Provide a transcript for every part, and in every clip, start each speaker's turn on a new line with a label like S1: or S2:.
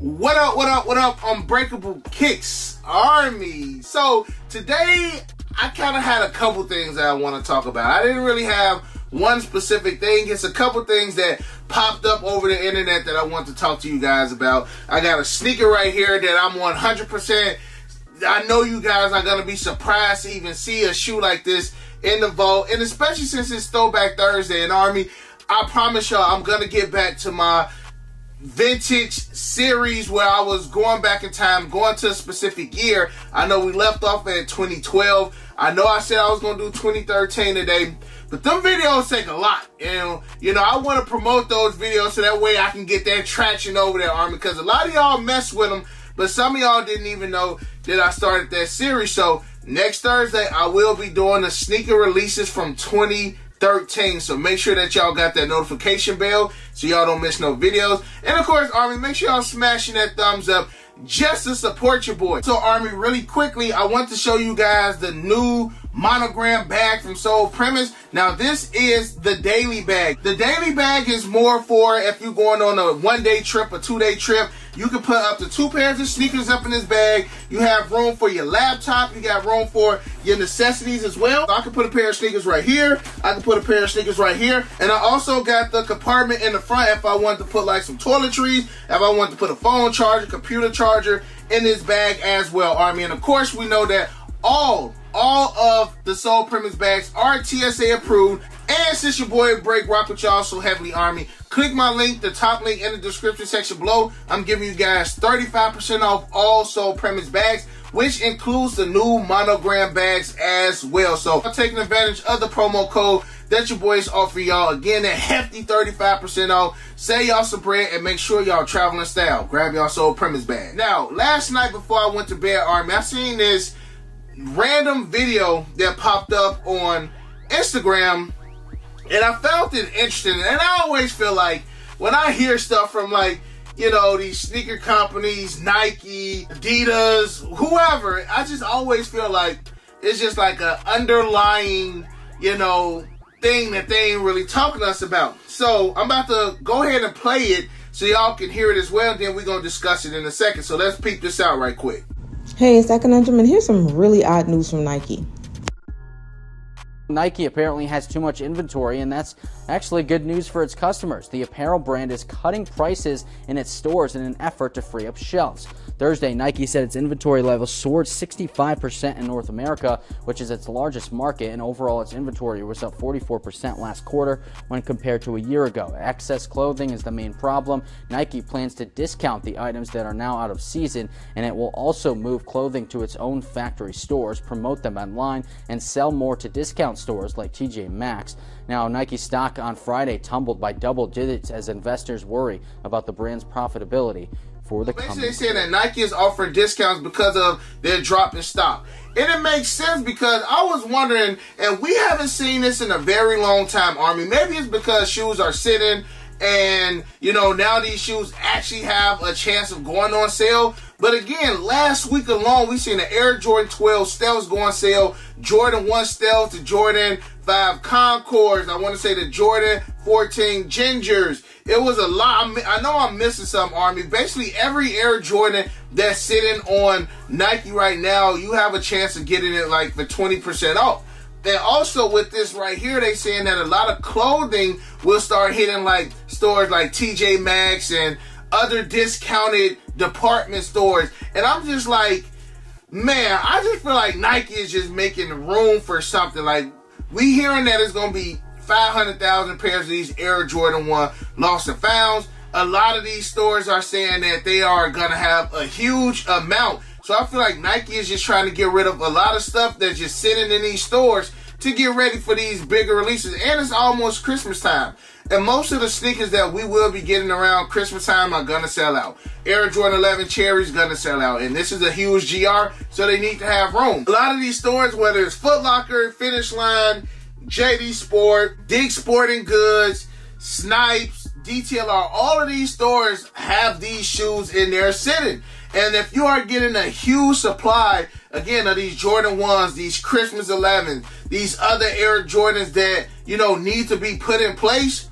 S1: What up, what up, what up, Unbreakable Kicks Army? So today I kind of had a couple things that I want to talk about. I didn't really have one specific thing. It's a couple things that popped up over the internet that I want to talk to you guys about. I got a sneaker right here that I'm 100%. I know you guys are going to be surprised to even see a shoe like this in the vault. And especially since it's Throwback Thursday in Army, I promise y'all I'm going to get back to my vintage series where I was going back in time, going to a specific year. I know we left off at 2012. I know I said I was going to do 2013 today, but them videos take a lot. And, you know, I want to promote those videos so that way I can get that traction over there, Army, because a lot of y'all mess with them, but some of y'all didn't even know that I started that series. So next Thursday, I will be doing the sneaker releases from 2013. So make sure that y'all got that notification bell so y'all don't miss no videos. And of course, Army, make sure y'all smashing that thumbs up just to support your boy. So Army, really quickly, I want to show you guys the new monogram bag from Soul Premise. Now this is the daily bag. The daily bag is more for if you're going on a one-day trip, a two-day trip. You can put up to 2 pairs of sneakers up in this bag. You have room for your laptop. You got room for your necessities as well. I can put a pair of sneakers right here. I can put a pair of sneakers right here. And I also got the compartment in the front if I wanted to put like some toiletries, if I wanted to put a phone charger, computer charger in this bag as well, Army. And of course, we know that all of the Soul Premise bags are TSA approved. And since your boy Break rock with y'all so heavily, Army, click my link, the top link in the description section below. I'm giving you guys 35% off all Soul Premise bags, which includes the new monogram bags as well. So I'm taking advantage of the promo code that your boys offer y'all. Again, that hefty 35% off. Save y'all some bread and make sure y'all travel in style. Grab y'all Soul Premise bag. Now, last night before I went to bed, Army, I seen this random video that popped up on Instagram, and I found it interesting. And I always feel like when I hear stuff from, like, you know, these sneaker companies, Nike, Adidas, whoever, I just always feel like it's just like an underlying, you know, thing that they ain't really talking to us about. So I'm about to go ahead and play it so y'all can hear it as well. Then we're going to discuss it in a second. So let's peep this out right quick.
S2: Hey, Second Benjamin, here's some really odd news from Nike.
S3: Nike apparently has too much inventory, and that's actually good news for its customers. The apparel brand is cutting prices in its stores in an effort to free up shelves. Thursday, Nike said its inventory levels soared 65% in North America, which is its largest market, and overall its inventory was up 44% last quarter when compared to a year ago. Excess clothing is the main problem. Nike plans to discount the items that are now out of season, and it will also move clothing to its own factory stores, promote them online, and sell more to discount stores like TJ Maxx. Now, Nike stock on Friday tumbled by double digits as investors worry about the brand's profitability for the coming.
S1: Basically, saying that Nike is offering discounts because of their drop in stock. And it makes sense because I was wondering, and we haven't seen this in a very long time, Army. Maybe it's because shoes are sitting and, you know, now these shoes actually have a chance of going on sale. But again, last week alone, we seen the Air Jordan 12 Stealths go on sale, Jordan 1 Stealth, the Jordan 5 Concords, I want to say the Jordan 14 Gingers. It was a lot. I know I'm missing some, Army. Basically, every Air Jordan that's sitting on Nike right now, you have a chance of getting it like for 20% off. And also with this right here, they saying that a lot of clothing will start hitting like stores like TJ Maxx and other discounted department stores. And I'm just like, man, I just feel like Nike is just making room for something. Like, we hearing that it's going to be 500,000 pairs of these Air Jordan 1 lost and founds. A lot of these stores are saying that they are going to have a huge amount. So I feel like Nike is just trying to get rid of a lot of stuff that's just sitting in these stores to get ready for these bigger releases. And it's almost Christmas time. And most of the sneakers that we will be getting around Christmas time are going to sell out. Air Jordan 11 Cherry's going to sell out. And this is a huge GR, so they need to have room. A lot of these stores, whether it's Foot Locker, Finish Line, JD Sport, Dig Sporting Goods, Snipes, DTLR, all of these stores have these shoes in there sitting. And if you are getting a huge supply, again, of these Jordan 1s, these Christmas 11s, these other Air Jordans that, you know, need to be put in place,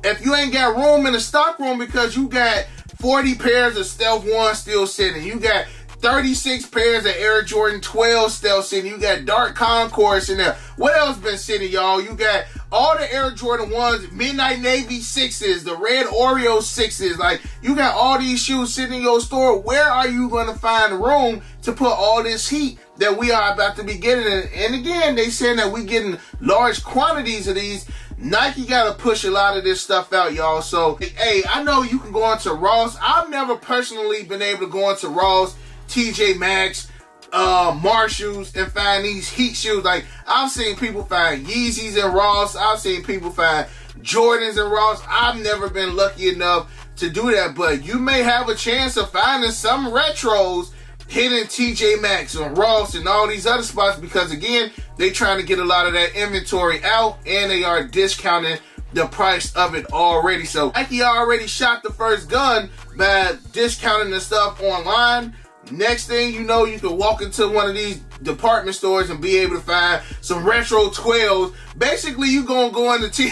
S1: if you ain't got room in the stock room because you got 40 pairs of Stealth 1 still sitting. You got 36 pairs of Air Jordan 12 still sitting. You got Dark Concourse in there. What else been sitting, y'all? You got all the Air Jordan 1s, Midnight Navy 6s, the Red Oreo 6s. Like, you got all these shoes sitting in your store. Where are you going to find room to put all this heat that we are about to be getting? And again, they saying that we getting large quantities of these. Nike got to push a lot of this stuff out, y'all. So, hey, I know you can go into Ross. I've never personally been able to go into Ross, TJ Maxx, Marshalls, and find these heat shoes. Like, I've seen people find Yeezys in Ross. I've seen people find Jordans in Ross. I've never been lucky enough to do that, but you may have a chance of finding some retros hidden TJ Maxx and Ross and all these other spots, because again, they trying to get a lot of that inventory out, and they are discounting the price of it already. So Nike already shot the first gun by discounting the stuff online. Next thing you know, you can walk into one of these department stores and be able to find some retro 12s. Basically, you gonna go into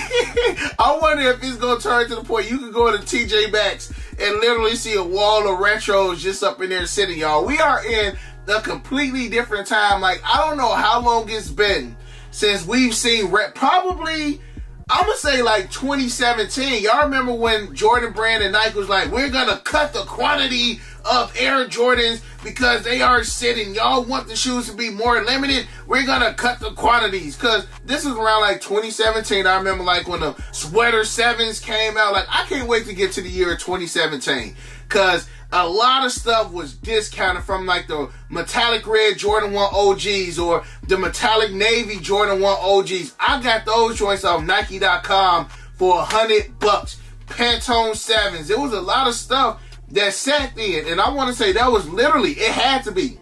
S1: I wonder if it's gonna turn to the point you can go into TJ Maxx and literally see a wall of retros just up in there sitting, y'all. We are in a completely different time. Like, I don't know how long it's been since we've seen probably, I'm gonna say like 2017. Y'all remember when Jordan Brand and Nike was like, we're gonna cut the quantity of Air Jordans because they are sitting. Y'all want the shoes to be more limited? We're gonna cut the quantities. Cause this is around like 2017. I remember like when the Sweater 7s came out. Like, I can't wait to get to the year 2017. Cause a lot of stuff was discounted, from like the metallic red Jordan 1 OGs or the metallic navy Jordan 1 OGs. I got those joints off Nike.com for $100. Pantone 7s. It was a lot of stuff that sat there, and I want to say that was literally, it had to be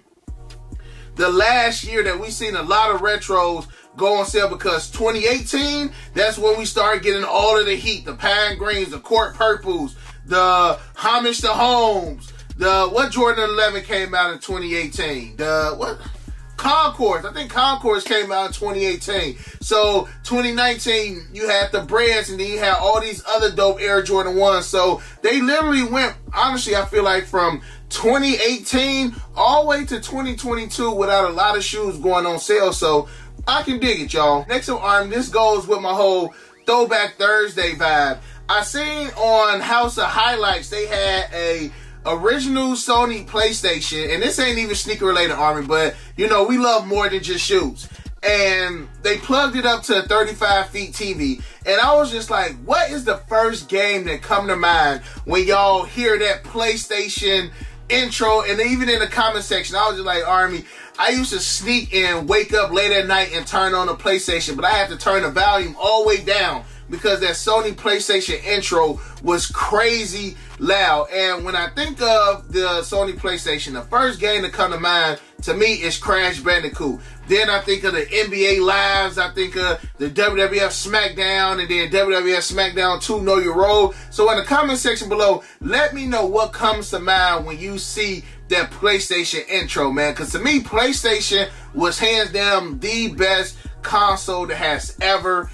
S1: the last year that we seen a lot of retros go on sale, because 2018, that's when we started getting all of the heat, the pine greens, the court purples, the homage to homes, the, what Jordan 11 came out in 2018, the, what? Concourse. I think Concourse came out in 2018. So 2019, you had the Breads, and then you had all these other dope Air Jordan 1s. So they literally went, honestly, I feel like from 2018 all the way to 2022 without a lot of shoes going on sale. So I can dig it, y'all. Next up, Arm, this goes with my whole Throwback Thursday vibe. I seen on House of Highlights, they had a original Sony PlayStation, and this ain't even sneaker related, Army, but you know, we love more than just shoes. And they plugged it up to a 35 feet TV, and I was just like, what is the first game that come to mind when y'all hear that PlayStation intro? And even in the comment section, I was just like, Army, I used to sneak and wake up late at night and turn on the PlayStation, but I had to turn the volume all the way down because that Sony PlayStation intro was crazy loud. And when I think of the Sony PlayStation, the first game to come to mind to me is Crash Bandicoot. Then I think of the NBA Lives, I think of the WWF SmackDown, and then WWF SmackDown 2 Know Your Role. So in the comment section below, let me know what comes to mind when you see that PlayStation intro, man. Because to me, PlayStation was hands down the best console that has ever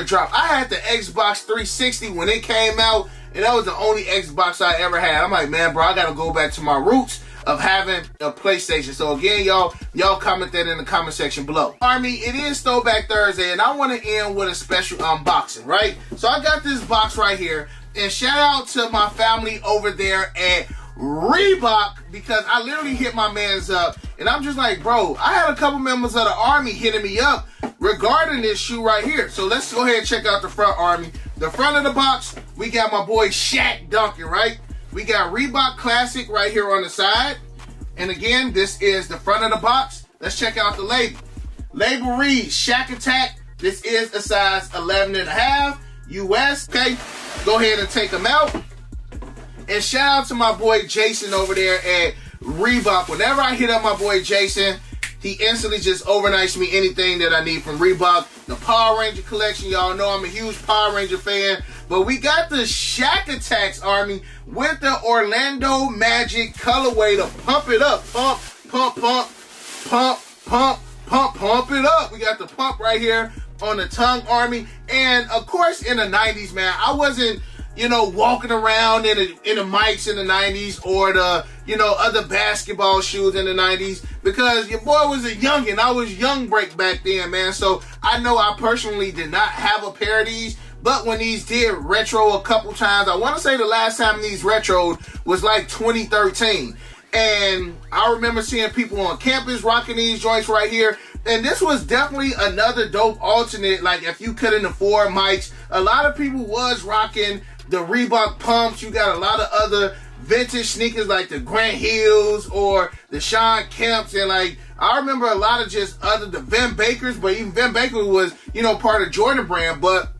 S1: dropped. I had the Xbox 360 when it came out, and that was the only Xbox I ever had. I'm like, man, bro, I gotta go back to my roots of having a PlayStation. So again, y'all comment that in the comment section below. Army, it is Throwback Thursday, and I want to end with a special unboxing, right? So I got this box right here, and shout out to my family over there at Reebok, because I literally hit my mans up, and I'm just like, bro, I had a couple members of the Army hitting me up regarding this shoe right here. So let's go ahead and check out the front, Army. The front of the box, we got my boy Shaq Duncan, right? We got Reebok Classic right here on the side. And again, this is the front of the box. Let's check out the label. Label reads Shaq Attack. This is a size 11.5 US. Okay, go ahead and take them out. And shout out to my boy Jason over there at Reebok. Whenever I hit up my boy Jason, he instantly just overnights me anything that I need from Reebok. The Power Ranger collection, y'all know I'm a huge Power Ranger fan. But we got the Shaq Attacks, Army, with the Orlando Magic colorway to pump it up. Pump, pump, pump, pump, pump, pump, pump it up. We got the pump right here on the tongue, Army. And of course, in the 90s, man, I wasn't you know, walking around in the Mikes in the 90s or the, you know, other basketball shoes in the 90s, because your boy was a youngin'. I was young break back then, man. So I know I personally did not have a pair of these, but when these did retro a couple times, I want to say the last time these retroed was like 2013. And I remember seeing people on campus rocking these joints right here. And this was definitely another dope alternate. Like, if you couldn't afford Mikes, a lot of people was rocking the Reebok pumps. You got a lot of other vintage sneakers like the Grant Hills or the Sean Kemps. And like, I remember a lot of just the Vin Bakers, but even Vin Baker was, you know, part of Jordan brand. But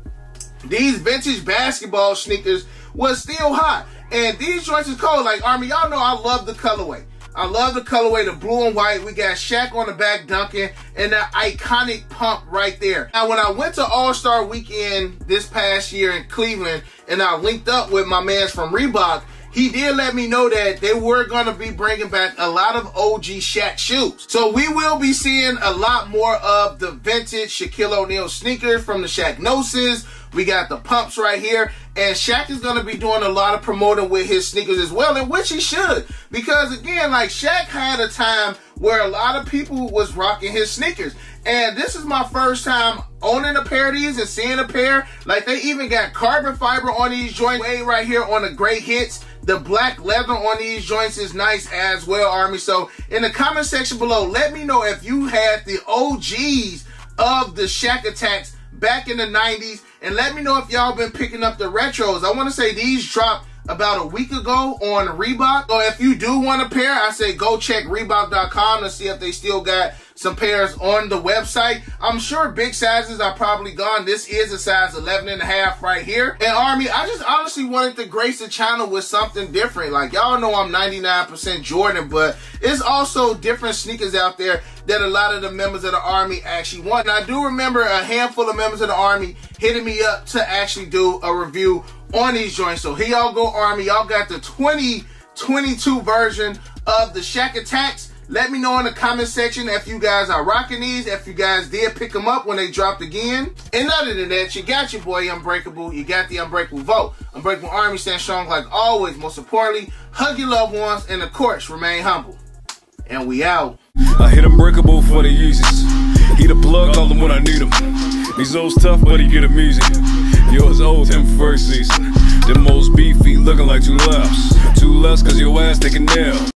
S1: these vintage basketball sneakers was still hot. And these joints is cold. Like, Army, y'all know I love the colorway. I love the colorway, the blue and white. We got Shaq on the back dunking and that iconic pump right there. Now, when I went to All-Star Weekend this past year in Cleveland and I linked up with my mans from Reebok, he did let me know that they were going to be bringing back a lot of OG Shaq shoes. So we will be seeing a lot more of the vintage Shaquille O'Neal sneakers from the Shaq Gnosis. We got the pumps right here. And Shaq is going to be doing a lot of promoting with his sneakers as well, in which he should. Because, again, like, Shaq had a time where a lot of people was rocking his sneakers. And this is my first time owning a pair of these and seeing a pair. Like, they even got carbon fiber on these joints way right here on the great hits. The black leather on these joints is nice as well, Army. So, in the comment section below, let me know if you had the OGs of the Shaq Attacks back in the 90s. And let me know if y'all been picking up the retros. I want to say these dropped about a week ago on Reebok. So if you do want a pair, I say go check Reebok.com to see if they still got some pairs on the website. I'm sure big sizes are probably gone. This is a size 11.5 right here. And Army, I just honestly wanted to grace the channel with something different. Like, y'all know I'm 99% Jordan, but it's also different sneakers out there that a lot of the members of the Army actually want. And I do remember a handful of members of the Army hitting me up to actually do a review on these joints. So here y'all go, Army. Y'all got the 2022 version of the Shaq Attacks. Let me know in the comment section if you guys are rocking these, if you guys did pick them up when they dropped again. And other than that, you got your boy Unbreakable. You got the Unbreakable vote. Unbreakable Army, stand strong like always. Most importantly, hug your loved ones and, of course, remain humble. And we out.
S4: I hit Unbreakable for the uses. He the plug, call him when I need him. These old tough, but he get him easy. Yours old him first season. The most beefy, looking like two lefts. Two lefts, cause your ass taking nail.